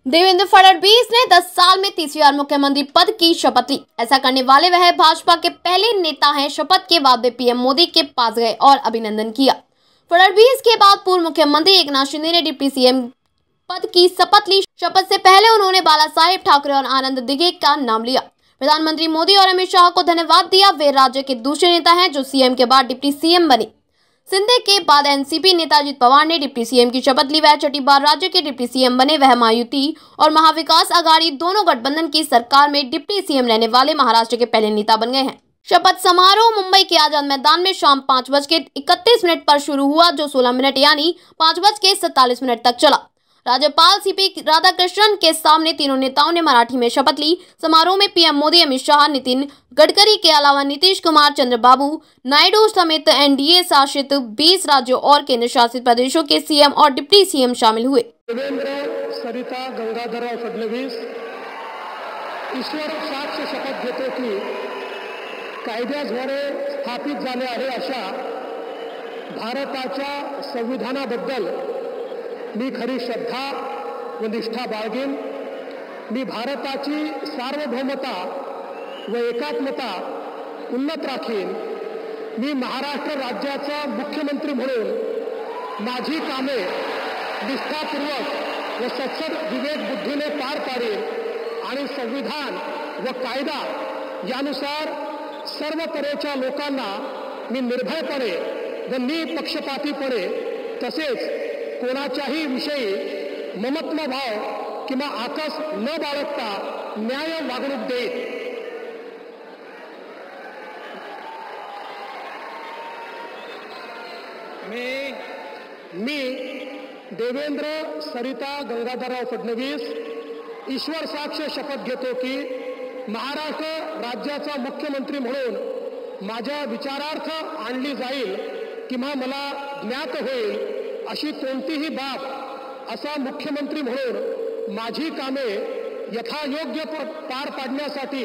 देवेंद्र फडणवीस ने 10 साल में तीसरी बार मुख्यमंत्री पद की शपथ ली। ऐसा करने वाले वह भाजपा के पहले नेता हैं। शपथ के बाद वे पीएम मोदी के पास गए और अभिनंदन किया। फडणवीस के बाद पूर्व मुख्यमंत्री एकनाथ शिंदे ने डिप्टी सीएम पद की शपथ ली। शपथ से पहले उन्होंने बाला साहेब ठाकरे और आनंद दिघे का नाम लिया। प्रधानमंत्री मोदी और अमित शाह को धन्यवाद दिया। वे राज्य के दूसरे नेता हैं जो सीएम के बाद डिप्टी सीएम बने। शिंदे के बाद एनसीपी नेता अजित पवार ने डिप्टी सीएम की शपथ ली। वह छठी बार राज्य के डिप्टी सीएम बने। वह महायुति और महाविकास आघाड़ी दोनों गठबंधन की सरकार में डिप्टी सीएम रहने वाले महाराष्ट्र के पहले नेता बन गए हैं। शपथ समारोह मुंबई के आजाद मैदान में शाम 5:31 पर शुरू हुआ, जो 16 मिनट यानी 5:47 तक चला। राज्यपाल सीपी राधाकृष्णन के सामने तीनों नेताओं ने मराठी में शपथ ली। समारोह में पीएम मोदी, अमित शाह, नितिन गडकरी के अलावा नीतीश कुमार, चंद्रबाबू नायडू समेत एनडीए शासित 20 राज्यों और केंद्र शासित प्रदेशों के सीएम और डिप्टी सीएम शामिल हुए। देवेंद्र सरिता गंगाधरराव फडणवीस ईश्वर साक्ष शपथ घेतो की कायद्याद्वारे स्थापित झाले आहे अशा भारताच्या संविधानाबद्दल मी खरी श्रद्धा व निष्ठा बाळगेन। मी भारताची सार्वभौमता व एकात्मता उन्नत राखीन। मी महाराष्ट्र राज्याचा मुख्यमंत्री म्हणून माझी कामे निष्ठापूर्वक व सत्सद विवेक बुद्धीने पार पाडेन आणि संविधान व कायदा यानुसार सर्व तऱ्हेच्या लोकांना मी निर्भयपणे व निपक्षपातीपणे तसेच कोणाच्याही विषयी ममत्व भाव किंवा आकस न बाळगता न्याय वागणूक देईल। मी देवेंद्र सरिता गंगाधरराव फडणवीस ईश्वर साक्ष शपथ घेतो की महाराष्ट्र राज्याचा मुख्यमंत्री म्हणून माझ्या विचारार्थ आणली जाईल किंवा मला ज्ञात होईल अशी कोणतीही बाब असा मुख्यमंत्री म्हणून माझी कामे यथायोग्य पार पाडण्यासाठी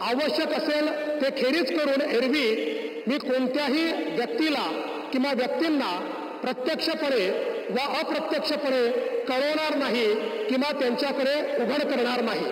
आवश्यक असेल ते खेरीज करून एरवी मी कोणत्याही व्यक्तीला किंवा व्यक्तींना प्रत्यक्षपणे व अप्रत्यक्षपणे कळवणार नाही किंवा त्यांच्याकडे उघड करणार नाही।